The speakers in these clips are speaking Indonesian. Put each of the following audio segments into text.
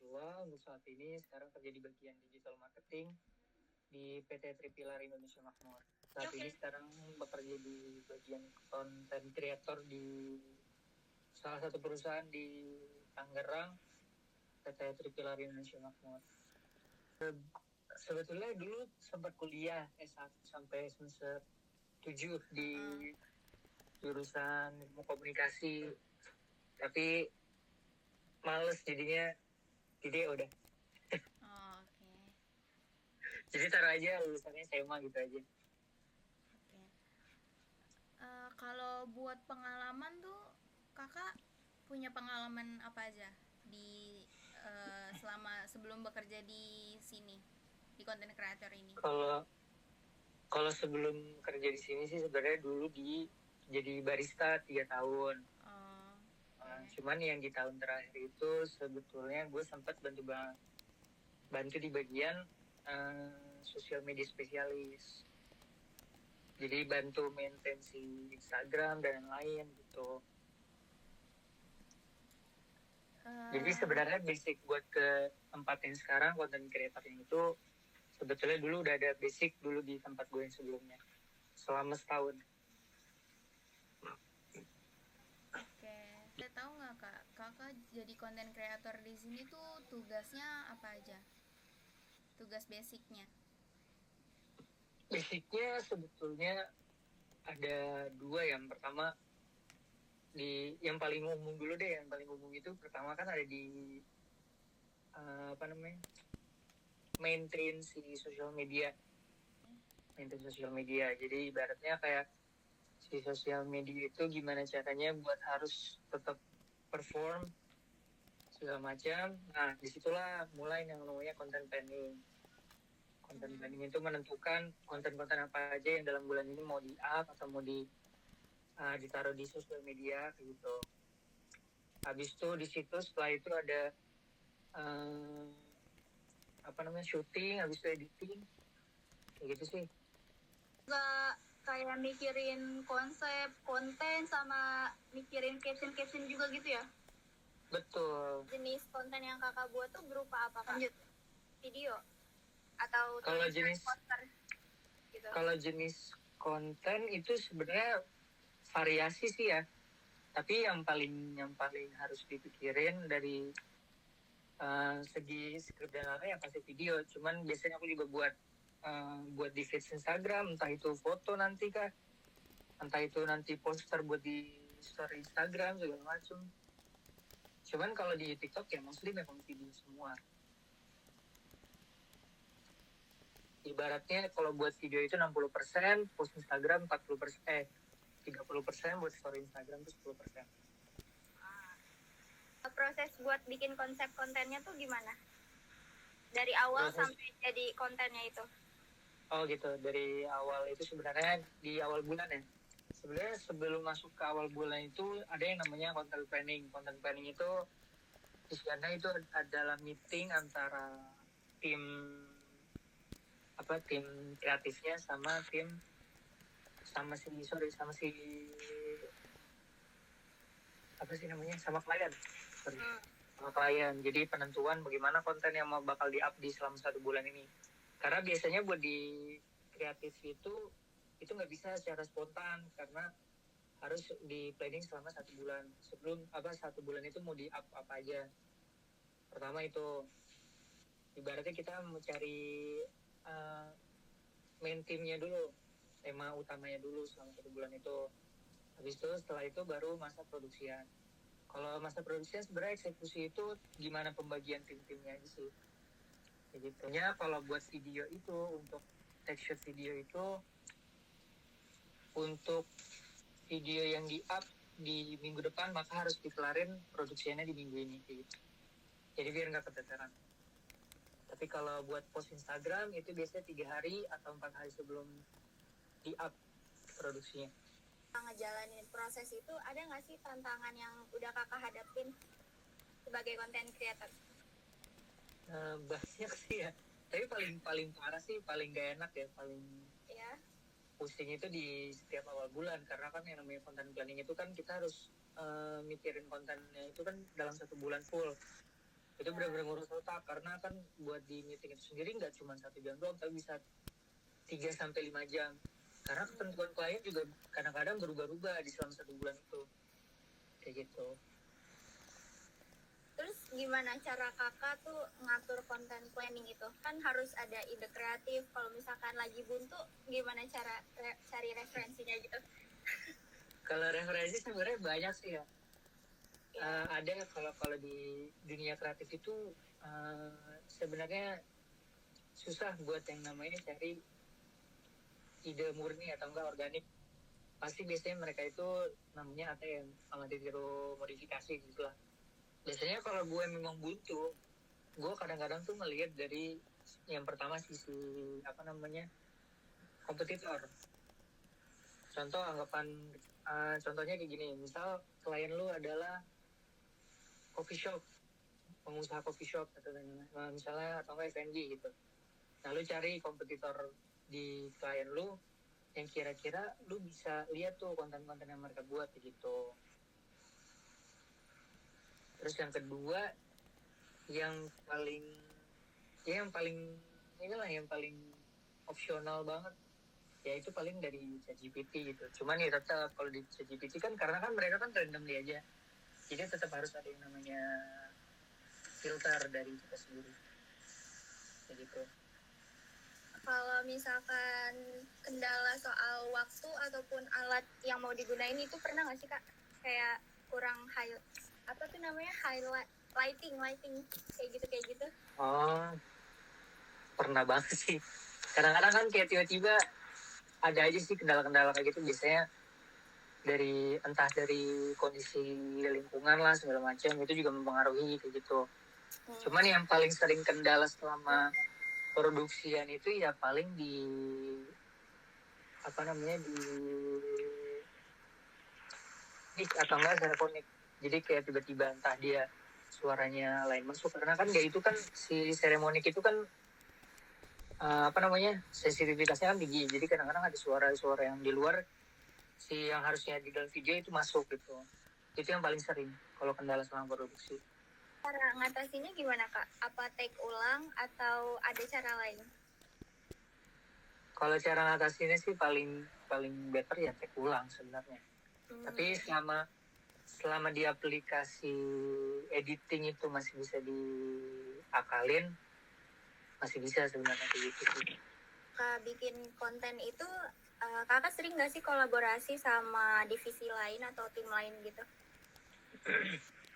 mahasiswa untuk saat ini sekarang kerja di bagian digital marketing di PT Tripilar Indonesia Makmur. Saat ini sekarang bekerja di bagian content creator di salah satu perusahaan di Tangerang, PT Tripilar Indonesia Makmur. Sebetulnya dulu sempat kuliah S1 sampai semester 7 di jurusan ilmu komunikasi, tapi males jadinya, jadi udah. Oke. Jadi taruh aja lulusannya SMA gitu aja. Oke. Kalau buat pengalaman tuh kakak punya pengalaman apa aja di selama sebelum bekerja di sini di content creator ini? Kalau sebelum kerja di sini sih sebenarnya dulu jadi barista 3 tahun. Okay. Cuman yang di tahun terakhir itu sebetulnya gue sempat bantu di bagian sosial media spesialis. Jadi bantu maintain si Instagram dan lain gitu. Jadi sebenarnya basic buat ke tempat yang sekarang content creator yang itu sebetulnya dulu udah ada basic dulu di tempat gue yang sebelumnya selama setahun. Oke, saya tahu nggak kak, kakak jadi content creator di sini tuh tugasnya apa aja? Tugas basicnya? Basicnya sebetulnya ada dua. Yang pertama yang paling umum dulu deh, yang paling umum itu pertama kan ada di maintain si sosial media. Jadi ibaratnya kayak si sosial media itu gimana caranya buat harus tetap perform segala macam. Nah disitulah mulai yang namanya content planning. Content planning itu menentukan konten-konten apa aja yang dalam bulan ini mau di-up atau mau ditaruh di sosial media gitu. Habis itu di situ setelah itu ada syuting, habis itu editing, kayak gitu sih. Gak kayak mikirin konsep konten sama mikirin caption juga gitu ya? Betul. Jenis konten yang kakak buat tuh berupa apa kak? Lanjut. Video atau kalau jenis poster gitu? Kalau jenis konten itu sebenarnya variasi sih ya. Tapi yang paling harus dipikirin dari segi skrip dan lain-lain yang pasti video. Cuman biasanya aku juga buat di feed Instagram, entah itu foto nanti kah, entah itu nanti poster buat di story Instagram segala macam. Cuman kalau di TikTok ya mostly memang video semua. Ibaratnya kalau buat video itu 60%, post Instagram 40%, 30% buat story Instagram itu 10%. Proses buat bikin konsep kontennya tuh gimana? Dari awal sampai jadi kontennya itu? Oh gitu, dari awal itu sebenarnya di awal bulan ya. Sebenarnya sebelum masuk ke awal bulan itu ada yang namanya content planning. Content planning itu isinya itu adalah meeting antara tim kreatifnya sama klien. Sama klien. Jadi penentuan bagaimana konten yang bakal di-up di selama 1 bulan ini. Karena biasanya buat di kreatif itu nggak bisa secara spontan karena harus di planning selama 1 bulan. Sebelum 1 bulan itu mau di-up apa aja. Pertama itu ibaratnya kita mencari main timnya dulu, tema utamanya dulu selama 1 bulan itu. Habis itu setelah itu baru masa produksian. Kalau masa produksian sebenarnya eksekusi itu gimana pembagian tim-timnya aja sih. Gitu. Ya kalau buat video itu untuk texture video itu untuk video yang di-up di minggu depan maka harus dikelarin produksinya di minggu ini gitu. Jadi biar nggak keteteran. Tapi kalau buat post Instagram itu biasanya 3 hari atau 4 hari sebelum di-up produksinya. Ngejalanin proses itu ada nggak sih tantangan yang udah kakak hadapin sebagai content creator? Banyak sih ya. Tapi paling parah sih, paling gak enak ya, paling pusing itu di setiap awal bulan. Karena kan yang namanya content planning itu kan kita harus mikirin kontennya itu kan dalam 1 bulan full. Itu benar-benar ngurus otak, karena kan buat di meeting itu sendiri nggak cuma 1 jam doang, tapi bisa 3 sampai 5 jam. Karena ketentuan klien juga kadang-kadang berubah-ubah di selama 1 bulan itu. Kayak gitu. Terus gimana cara kakak tuh ngatur konten planning itu? Kan harus ada ide kreatif. Kalau misalkan lagi buntu, gimana cara cari referensinya gitu? Kalau referensi sebenarnya banyak sih ya. Ada kalau di dunia kreatif itu sebenarnya susah buat yang namanya cari ide murni atau enggak organik. Pasti biasanya mereka itu namanya ATM, amati tiru modifikasi gitu lah. Biasanya kalau gue memang buntu, gue kadang-kadang tuh melihat dari yang pertama sisi kompetitor. Contohnya kayak gini, misal klien lu adalah coffee shop, pengusaha coffee shop atau misalnya atau enggak F&B gitu. Nah, lu cari kompetitor di klien lu yang kira-kira lu bisa lihat tuh konten-konten yang mereka buat gitu. Terus yang kedua, yang paling opsional banget, ya itu paling dari ChatGPT gitu. Cuman ya tetap kalau di ChatGPT kan karena kan mereka kan randomly aja, jadi tetap harus ada yang namanya filter dari kita sendiri kayak gitu. Kalau misalkan kendala soal waktu ataupun alat yang mau digunain itu pernah nggak sih kak? Kayak kurang lighting kayak gitu. Oh, pernah banget sih. Kadang-kadang kan kayak tiba-tiba ada aja sih kendala-kendala kayak gitu. Biasanya entah dari kondisi lingkungan lah segala macam, itu juga mempengaruhi kayak gitu. Cuman yang paling sering kendala selama produksian itu ya paling di atau enggak teleponik. Jadi kayak tiba-tiba entah dia suaranya lain masuk, karena kan dia itu kan si seremonik itu kan sensitivitasnya kan tinggi. Jadi kadang-kadang ada suara-suara yang di luar yang harusnya di dalam video itu masuk gitu. Itu yang paling sering kalau kendala selama produksi. Cara ngatasinya gimana kak? Apa take ulang atau ada cara lain? Kalau cara ngatasinnya sih paling better ya take ulang sebenarnya. Tapi selama di aplikasi editing itu masih bisa diakalin, masih bisa sebenarnya kayak gitu sih. Kak bikin konten itu kakak sering nggak sih kolaborasi sama divisi lain atau tim lain gitu?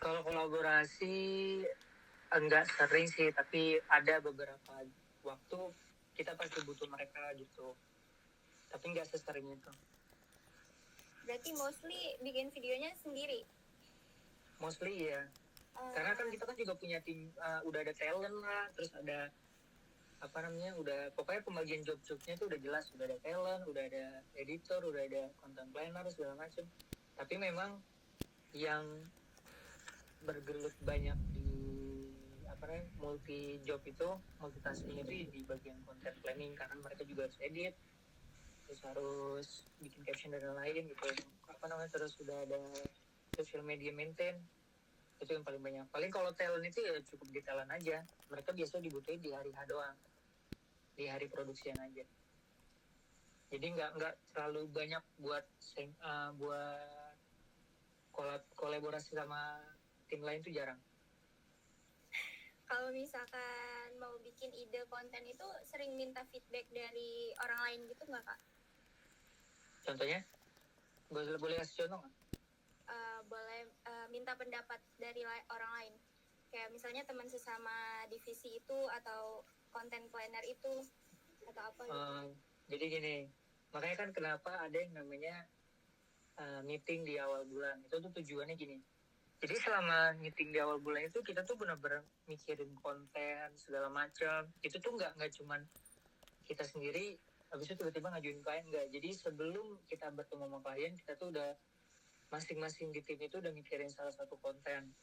Kalau kolaborasi enggak sering sih, tapi ada beberapa waktu kita pasti butuh mereka gitu. Tapi enggak sesering itu. Berarti mostly bikin videonya sendiri? Mostly ya. Karena kan kita kan juga punya tim, udah ada talent lah, terus ada pokoknya pembagian job-jobnya tuh udah jelas, udah ada talent, udah ada editor, udah ada content planner segala macam. Tapi memang yang bergelut banyak di multi job itu, multitasking itu di bagian content planning, karena mereka juga harus edit, terus harus bikin caption dan lain-lain gitu. Terus sudah ada social media maintain, itu yang paling banyak. Paling kalau talent itu ya cukup di talent aja, mereka biasa dibutuhin di hari H doang, di hari produksian aja. Jadi nggak terlalu banyak buat kolaborasi sama tim lain tuh jarang. Kalau misalkan mau bikin ide konten itu sering minta feedback dari orang lain gitu nggak kak? Contohnya? Boleh kasih contoh nggak? Boleh minta pendapat dari orang lain. Kayak misalnya teman sesama divisi itu atau content planner itu atau apa gitu. Jadi gini, makanya kan kenapa ada yang namanya meeting di awal bulan. Itu tuh tujuannya gini. Jadi selama meeting di awal bulan itu kita tuh benar-benar mikirin konten segala macam. Itu tuh nggak cuman kita sendiri habis itu tiba-tiba ngajuin klien, nggak. Jadi sebelum kita bertemu sama klien, kita tuh udah masing-masing di tim itu udah mikirin salah satu konten.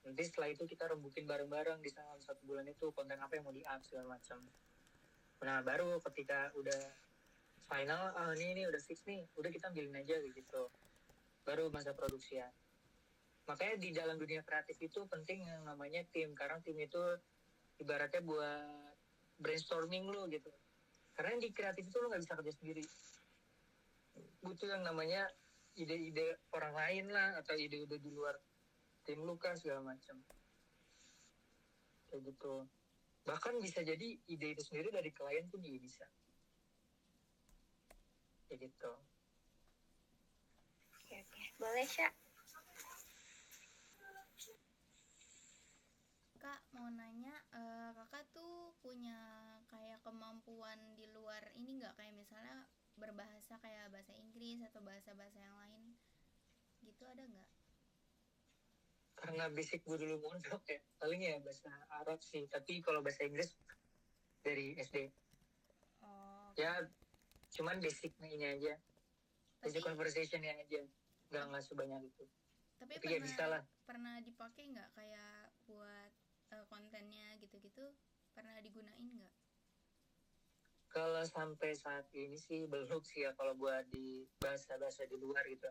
Nanti setelah itu kita rembukin bareng-bareng di dalam 1 bulan itu konten apa yang mau di-up segala macam. Nah baru ketika udah final, ini udah fix nih, udah kita ambilin aja gitu. Baru masa produksi ya. Makanya di dalam dunia kreatif itu penting yang namanya tim, karena tim itu ibaratnya buat brainstorming lo gitu. Karena di kreatif itu lo nggak bisa kerja sendiri, butuh yang namanya ide-ide orang lain lah, atau ide-ide di luar tim lu kan segala macam kayak gitu. Bahkan bisa jadi ide itu sendiri dari klien pun juga bisa kayak gitu. Oke. Boleh, Sya? Kak mau nanya, kakak tuh punya kayak kemampuan di luar ini nggak, kayak misalnya berbahasa kayak bahasa Inggris atau bahasa-bahasa yang lain gitu, ada nggak? Karena basic gue dulu mondok ya, paling ya bahasa Arab sih, tapi kalau bahasa Inggris dari SD Oh, ya cuman basicnya ini aja, basic tapi conversationnya aja, nggak sebanyak itu. tapi Tapi ya bisa lah. pernah dipakai nggak kayak buat kontennya gitu-gitu, pernah digunain nggak? Kalau sampai saat ini sih belum sih ya, kalau buat di bahasa-bahasa di luar gitu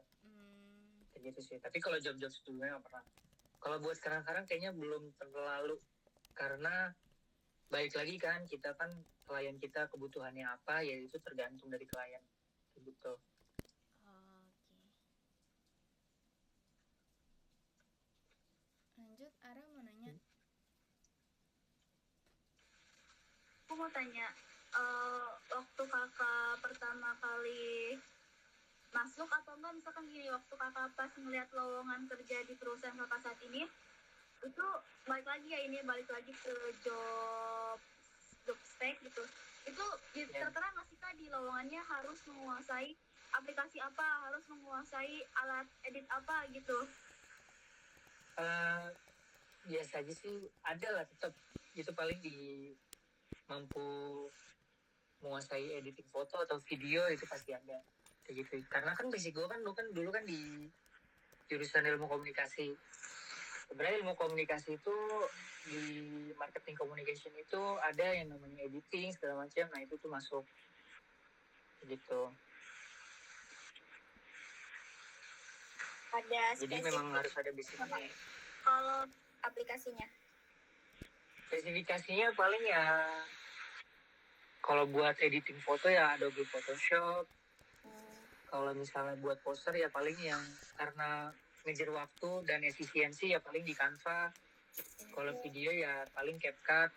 kayak gitu sih. Tapi kalau job-job sebelumnya nggak pernah. Kalau buat sekarang-sekarang kayaknya belum terlalu, karena baik lagi kan, kita kan klien kita kebutuhannya apa, ya itu tergantung dari klien gitu. Lanjut, Ara mau nanya. Aku mau tanya, waktu kakak pertama kali masuk atau enggak, misalkan gini, waktu kakak pas ngeliat lowongan kerja di perusahaan kakak saat ini, itu balik lagi ke job spec gitu, itu tertera nggak sih kak di lowongannya harus menguasai aplikasi apa, harus menguasai alat edit apa gitu? Biasa aja sih, ada lah tetap itu, paling di mampu menguasai editing foto atau video itu pasti ada kayak gitu. Karena kan basic gue kan dulu kan di jurusan ilmu komunikasi. Sebenarnya ilmu komunikasi itu di marketing communication itu ada yang namanya editing segala macam, nah itu tuh masuk gitu. Ada Jadi memang harus ada basicnya. Kalau aplikasinya? Spesifikasinya paling ya, kalau buat editing foto ya Adobe Photoshop. Kalau misalnya buat poster ya paling yang karena ngejar waktu dan efisiensi ya paling di Canva. Kalau video ya paling CapCut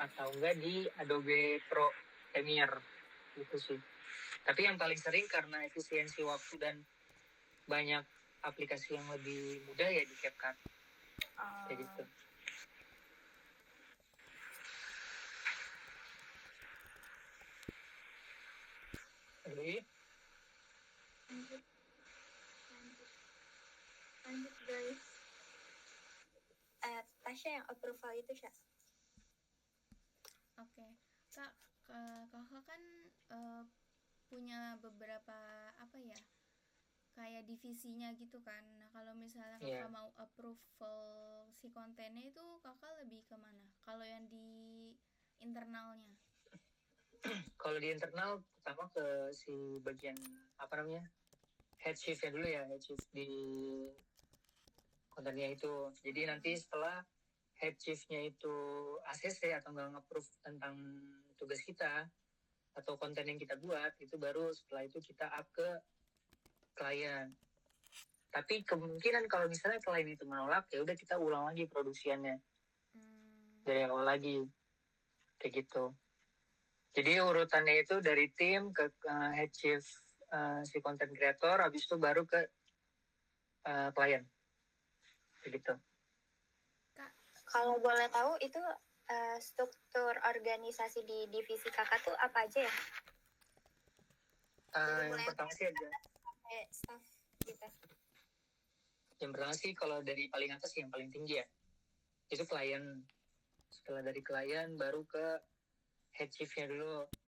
atau enggak di Adobe Pro Premiere gitu sih. Tapi yang paling sering karena efisiensi waktu dan banyak aplikasi yang lebih mudah ya di CapCut kayak gitu. Lanjut guys. Tasya yang approval itu, Sya. Oke. Kak, kakak kan punya beberapa apa ya, kayak divisinya gitu kan. Nah kalau misalnya kakak mau approval si kontennya itu, kakak lebih kemana kalau yang di internalnya? Kalau di internal pertama ke si bagian apa namanya, head chief-nya dulu ya, head chief di kontennya itu. Jadi nanti setelah head chief-nya itu ACC atau nggak nge-approve tentang tugas kita atau konten yang kita buat, itu baru setelah itu kita up ke klien. Tapi kemungkinan kalau misalnya klien itu menolak, ya udah kita ulang lagi produksiannya dari awal lagi kayak gitu. Jadi urutannya itu dari tim ke head chief si content creator, habis itu baru ke klien kayak gitu. Kak, kalau boleh tahu itu struktur organisasi di divisi kakak tuh apa aja ya? Yang pertama sih ada staff gitu. Yang pertama sih kalau dari paling atas yang paling tinggi ya, itu klien. Setelah dari klien baru ke head chief-nya dulu.